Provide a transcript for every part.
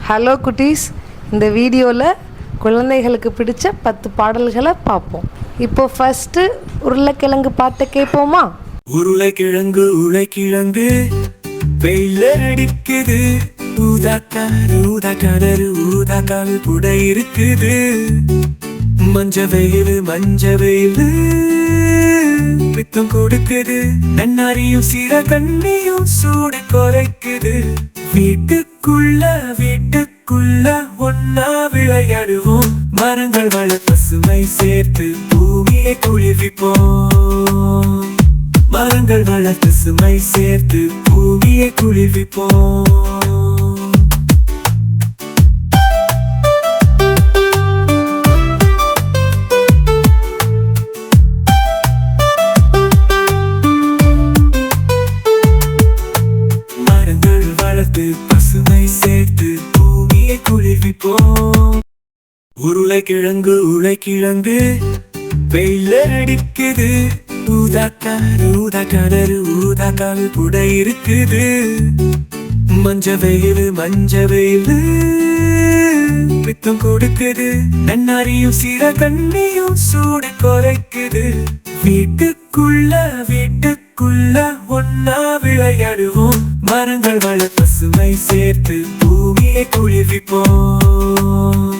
Hello குட்டீஸ், இந்த வீடியோவில் குழந்தைகளுக்கு பிடிச்ச 10 பாடல்களை பார்ப்போம். இப்போ ஃபஸ்ட்டு உருளைக்கிழங்கு பாட்டை கேட்போமா? உருளைக்கிழங்கு உருளைக்கிழங்கு வெயில அடிக்குது, ஊதாக்காரு ஊதாக்காரு ஊதாக்கால் புடை இருக்குது. மஞ்ச வெயில் பித்தம் கொடுக்குது, நன்னாரியும் சீர கண்ணியும் சூடு குறைக்குது. வீட்டுக்குள்ள ஒன்னா விளையாடுவோம், மரங்கள் வள பசுமை சேர்த்து பூமியை குளிர்விப்போம். மரங்கள் வளர்த்து சுமை சேர்த்து பூமியை குளிர்விப்போம். மரங்கள் வளர்த்து பசுமை சேர்த்து பூமியை குளிர்விப்போம். உருளைக்கிழங்கு உருளைக்கிழங்கு வெயில அடிக்குது, ஊதாக்காரு ஊதாக்கால் புடை இருக்குது. மஞ்ச வெயில் பித்தம் கொடுக்குது, நன்னாரியும் சீர கண்ணியும் சூடு குறைக்குது. வீட்டுக்குள்ள ஒன்னா விளையாடுவோம், மரங்கள் வள பசுமை சேர்த்து பூமியை குளிர்விப்போம்.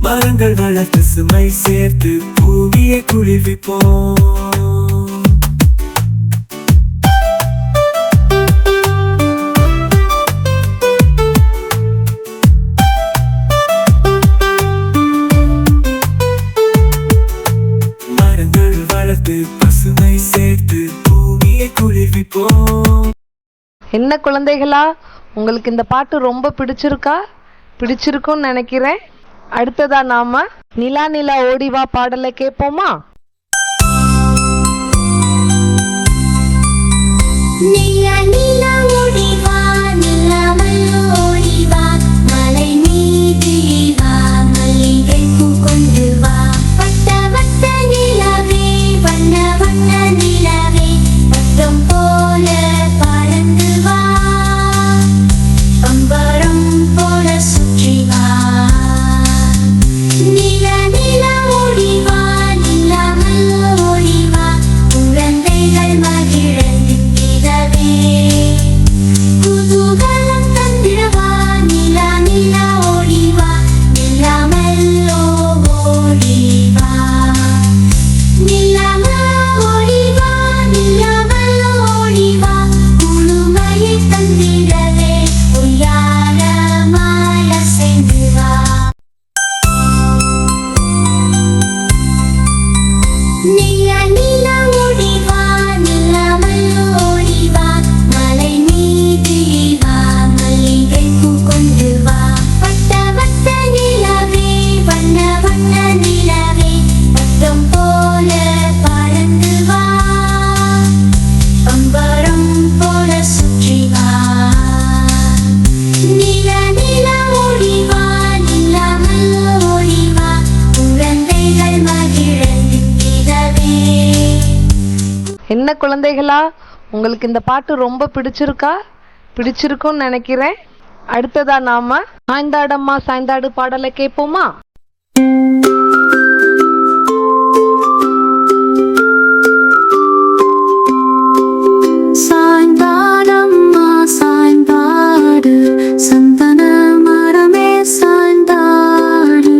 மரங்கள் வளர்த்து சுமை சேர்த்து பூமியை குளிர்விப்போம். மரங்கள் வளர்த்து பசுமை சேர்த்து பூமியை குளிர்விப்போம். என்ன குழந்தைகளா, உங்களுக்கு இந்த பாட்டு ரொம்ப பிடிச்சிருக்கும்னு நினைக்கிறேன். அடுத்ததா நாம நிலா நிலா ஓடிவா பாடலை கேட்போமா? நிலா நிலா ஓடிவா, நிலாமல் ஓடிவா, மலை மீது வா, மல்லிகை பூ கொண்டு வா. வட்ட வட்ட நிலவே, வண்ண வண்ண நிலவே, பட்டம் போல பறந்து வா, பம்பரம் போல சுற்றி வா. நிலா நிலா ஓடிவா, நிலாமல் ஓடிவா, குழந்தைகள் மகிழந்திடவே, குதூகலம் தந்திடவா. நிலா நிலா ஓடிவா, நிலாமல் ஓடிவா, நிலாமல் ஓடிவா, நிலாமல் ஓடிவா, குளுமையை தந்திடவே, உயரமாய் அசைந்து வா. நிலா நிலா ஓடிவா, நிலாமல் ஓடிவா, மலை மீது வா, மல்லிகை பூ கொண்டு வா. வட்ட வட்ட நிலவே, வண்ண வண்ண நிலவே, பட்டம் போல பறந்து வா, பம்பரம் போல சுற்றி வா. நிலா நிலா ஓடிவா, நிலாமல் ஓடிவா, குழந்தைகள் மகிழந்திடவே. என்ன குழந்தைகளா, உங்களுக்கு இந்த பாட்டு ரொம்ப பிடிச்சிருக்கும்னு நினைக்கிறேன். அடுத்ததா நாம சாய்ந்தாடம்மா சாய்ந்தாடு பாடலை கேட்போமா? சாய்ந்தாடம்மா சாய்ந்தாடு, சந்தன மரமே சாய்ந்தாடு,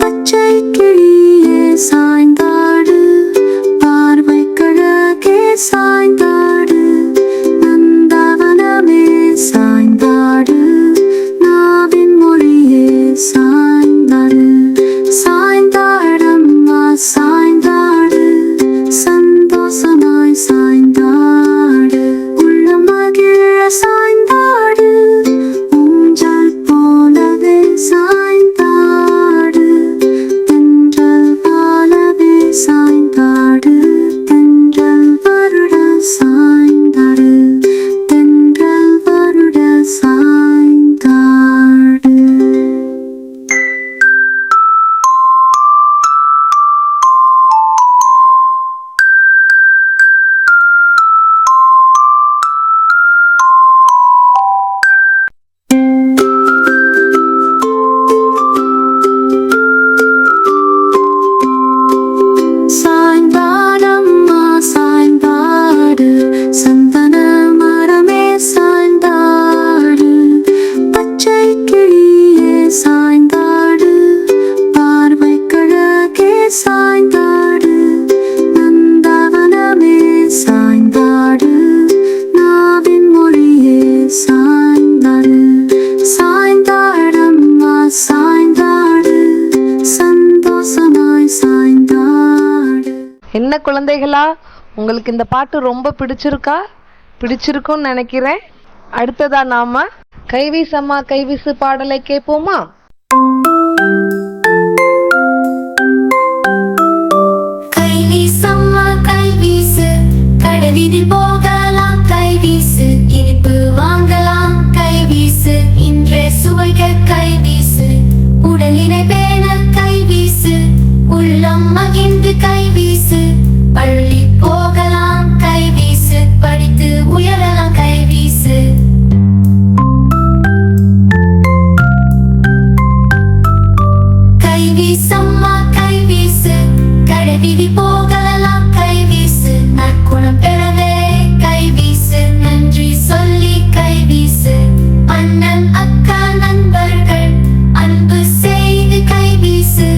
பச்சை கிளியே சாய்ந்தாடு, பார்வை கழகே சாய்ந்தாடு, நந்தவனமே சாய்ந்தாடு, நாவின் மொழியே சாய்ந்தாடு. சாய்ந்தாடம்மா சாய்ந்தாடு, சந்தோஷமாய் சாய்ந்தாடு, உள்ள மகிழ சாய்ந்தாடு, என்ன குழந்தைகளா, உங்களுக்கு இந்த பாட்டு ரொம்ப பிடிச்சிருக்கா? பிடிச்சிருக்கும்னு நினைக்கிறேன். அடுத்ததா நாம கைவீசம்மா கைவீசு பாடலை கேட்போமா? கைவீசம்மா கைவீசு, கடலில் போகலாம் கைவீசு, இனிப்பு வாங்கலாம் கைவீசு, இன்றே சுவைக்க கைவீசு, உடலினை பேண கைவீசு, உள்ளம் மகிழ்ந்து கைவீசு, பள்ளி போகலாம் கைவீசு, படித்து உயரலாம் கைவீசு. கைவீசம்மா கைவீசு, கடலில் போகலாம் கைவீசு, நற்குணம் பெறவே கைவீசு, நன்றி சொல்லி கைவீசு, அண்ணன் அக்கா நண்பர்கள் அன்பு செய்து கைவீசு,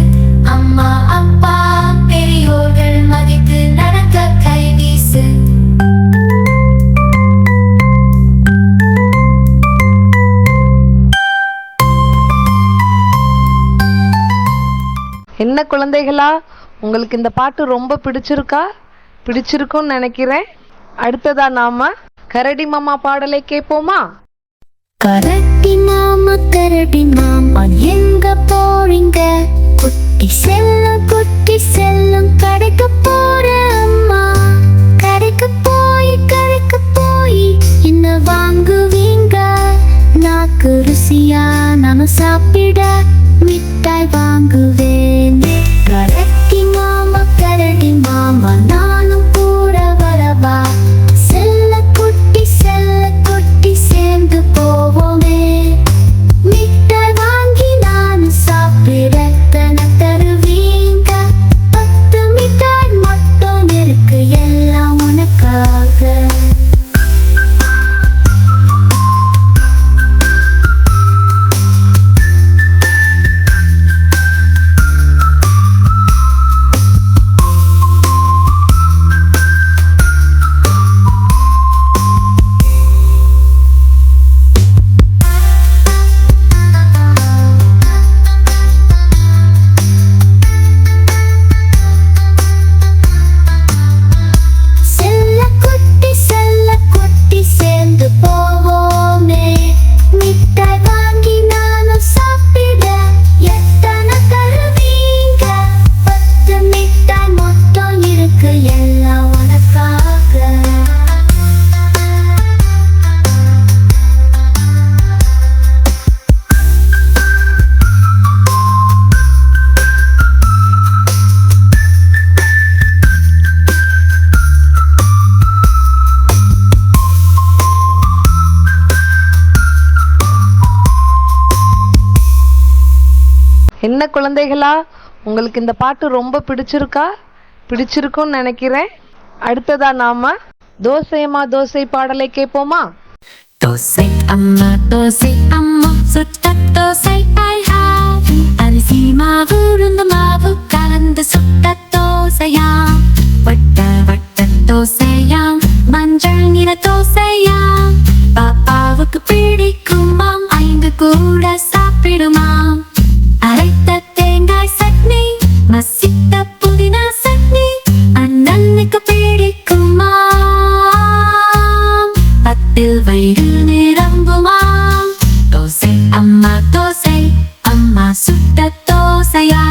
அம்மா அப்பா பெரியோர்கள் மதித்து நடக்க கைவீசு. என்ன குழந்தைகளா, உங்களுக்கு இந்த பாட்டு ரொம்ப பிடிச்சிருக்கா? பிடிச்சிருக்கும்னு நினைக்கிறேன். அடுத்ததா நாம கரடி மாமா பாடலை கேட்போமா? கரடி மாமா எங்க போறீங்க? குட்டி செல்லும் கடைக்கு போற அம்மா, கடைக்கு போய் என்ன வாங்குவீங்க? நாக்கு ருசியா நாம சாப்பிட மிட்டாய் வாங்குவேன். கரடி மாமா நானும் கூட வரவா? செல்ல குட்டி சேர்ந்து போவோமே, மிட்டாய் வாங்கி நானும் சாப்பிட தருவீங்க. 10 மிட்டாய் மட்டும் இருக்கு, எல்லாம் உனக்காக. செல்ல குட்டி சேர்ந்து போவோமே, மிட்டாய் வாங்கி நானும் சாப்பிட எத்தனை தருவீங்க? 10 மிட்டாய் மட்டும் இருக்கு, எல்லாம் உனக்காக. என்ன குழந்தைகளா, உங்களுக்கு இந்த பாட்டு ரொம்ப பிடிச்சிருக்கா? பிடிச்சிருக்கும்னு நினைக்கிறேன். அடுத்ததா நாம தோசையம்மா தோசை பாடலை கேட்போமா? தோசை அம்மா சுட்ட தோசை I have. அரிசி மாவு உளுந்து மாவு கலந்து சுட்ட தோசையா, வட்ட தோசையா, மஞ்சள் நிற தோசையா, பாப்பாவுக்கு பிடிக்குமாம், 5 கூட சாப்பிடுமாம். அரைத்த தேங்காய் சட்னி, மசித்த புதினா சட்னி, அண்ணனுக்கு பிடிக்குமா, 10 வயிறு நிரம்புமாம். தோசை அம்மா சுட்ட தோசையா.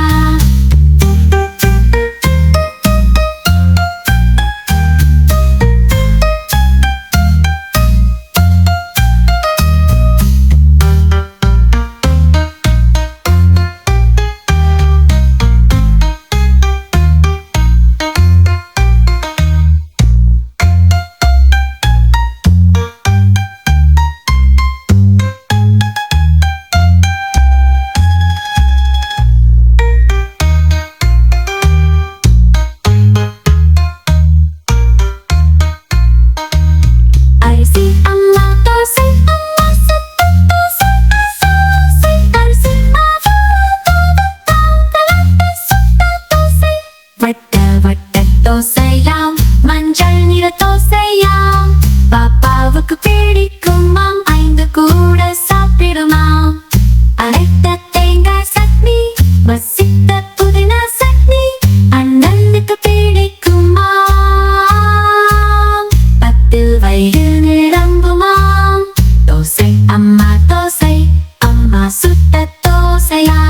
சுட்ட தோசையா?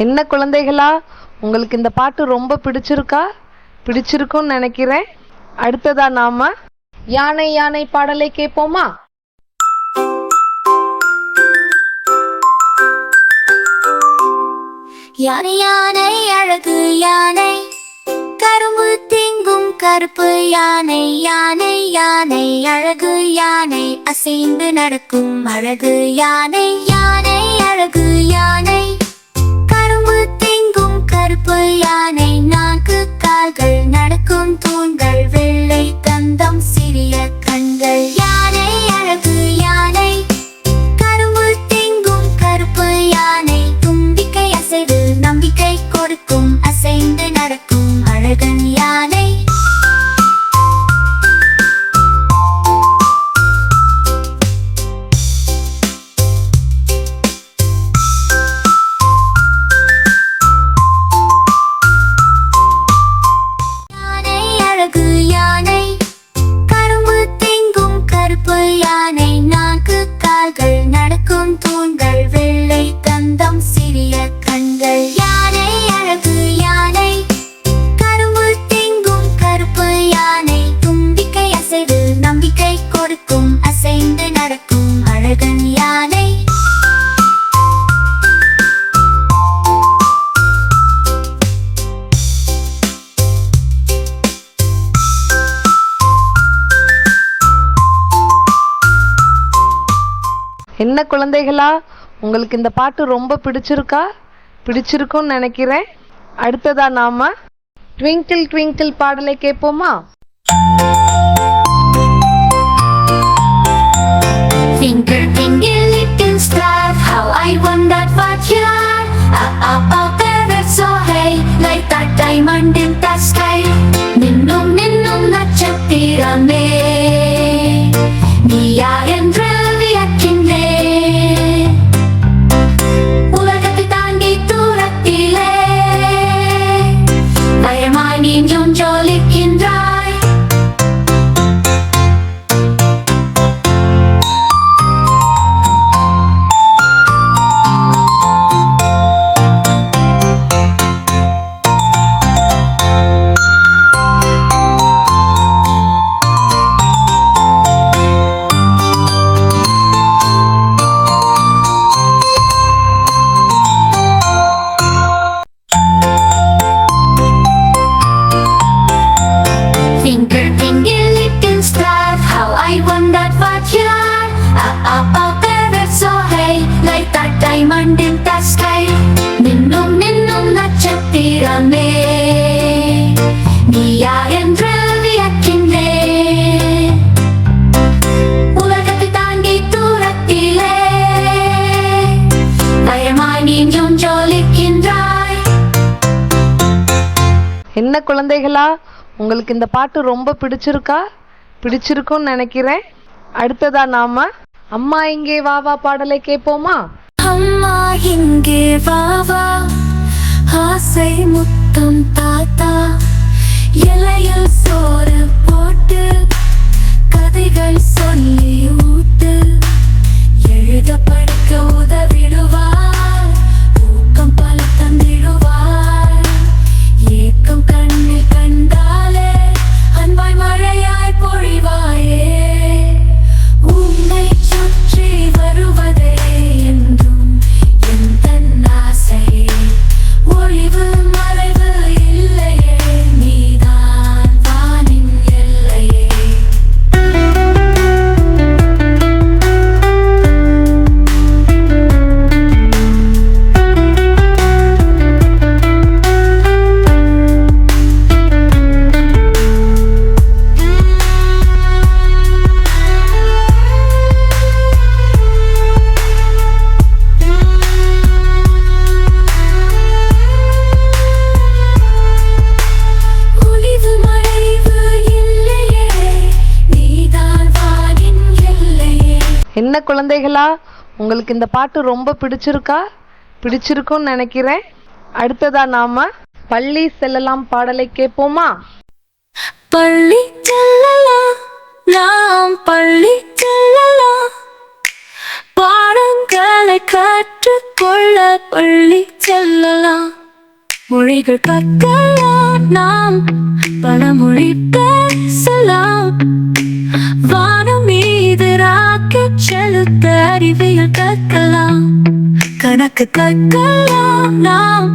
என்ன குழந்தைகளா, உங்களுக்கு இந்த பாட்டு ரொம்ப பிடிச்சிருக்கா? பிடிச்சிருக்கும்னு நினைக்கிறேன். அடுத்ததா நாம யானை யானை பாடலை கேட்போமா? யானை யானை அழகு யானை, கரும்பு திங்கும் கருப்பு யானை. யானை யானை அழகு யானை, அசைந்து நடக்கும் அழகு யானை. யானை அழகு யானை, கரும்பு திங்கும் கருப்பு யானை. 4 கால்கள், நடக்கும் தூண்கள், வெள்ளை தந்தம், சிறிய கண்கள். யானை அழகு யானை, கரும்பு திங்கும் கருப்பு யானை. தும்பிக்கை அசைவு நம்பிக்கை கொடுக்கும், அசைந்து நடக்கும் அழகன் யானை. யானை அழகு யானை, கரும்பு திங்கும் கருப்பு யானை. 4 கால்கள், நடக்கும் தூண்கள், வெள்ளை தந்தம், சிறிய கண்கள். யானை அழகு யானை, கரும்பு திங்கும் கருப்பு யானை. தும்பிக்கை அசைவு நம்பிக்கை கொடுக்கும், அசைந்து நடக்கும் அழகன் யானை. என்ன குழந்தைகளா, உங்களுக்கு இந்த பாட்டு ரொம்ப பிடிச்சிருக்கா? பிடிச்சிருக்கும்னு நினைக்கிறேன். அடுத்ததா நாம ட்விங்கிள் ட்விங்கிள் பாடலை கேட்போமா? Twinkle, twinkle, little star, how I wondered what you are. Up there it's so high, like that diamond in the sky. நின்னும் நின்னும் நட்சத்திரமே, நீ யார் என்று வியக்கின்றேன். உலகத்தை தாண்டி தூரத்திலே, பயமாய் நீயும் ஜொலிக்கின்றாய். Twinkle, twinkle, little star, how I wondered what you are. Up there it's so high, like that diamond in the sky. நின்னும் நின்னும் நட்சத்திரமே, நீ யார் என்று வியக்கின்றேன். உலகத்தை தாண்டி தூரத்திலே, பயமாய் நீயும் ஜொலிக்கின்றாய். என்ன குழந்தைகளா, உங்களுக்கு இந்த பாட்டு ரொம்ப பிடிச்சிருக்கா? பிடிச்சிருக்கும்னு நினைக்கிறேன். அடுத்ததா நாம அம்மா இங்கே வா வா பாடலை கேட்போமா? அம்மா இங்கே வா வா, ஆசை முத்தம் தாத்தா. இலையில் சோறு போட்டு, கதைகள் சொல்லி ஊட்டு. எழுத படிக்க உதவிடுவார், ஊக்கம் பல தந்திடுவார். ஏக்கம் கண்ணில் கண்டாலே, அன்பாய் மழையாய் பொழிவாயே. உன்னை சுற்றி வருவதே என்றும் எந்தன் ஆசை. ஒளிவு மறைவு இல்லையே, நீதான் வானின் எல்லையே. ஒளிவு மறைவு இல்லையே, நீதான் வானின் எல்லையே. என்ன குழந்தைகளா, உங்களுக்கு இந்த பாட்டு ரொம்ப பிடிச்சிருக்கா? பிடிச்சிருக்கும்னு நினைக்கிறேன். அடுத்ததா நாம பள்ளி செல்லலாம் பாடலை கேட்போமா? பள்ளி செல்லலாம், நாம் பள்ளி செல்லலாம், பாடங்களை கற்றுக்கொள்ள பள்ளி செல்லலாம், மொழிகள் கற்கலாம், நாம் பல மொழி பேசலாம், வானம் மீது ராக்கெட் செலுத்த அறிவியல் கற்கலாம், கணக்கு கற்கலாம், நாம்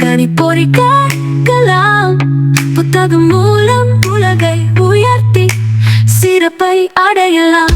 கணிப்பொறி கற்கலாம், புத்தகம் மூலம் உலகை உயர்த்தி சிறப்பை அடையலாம்.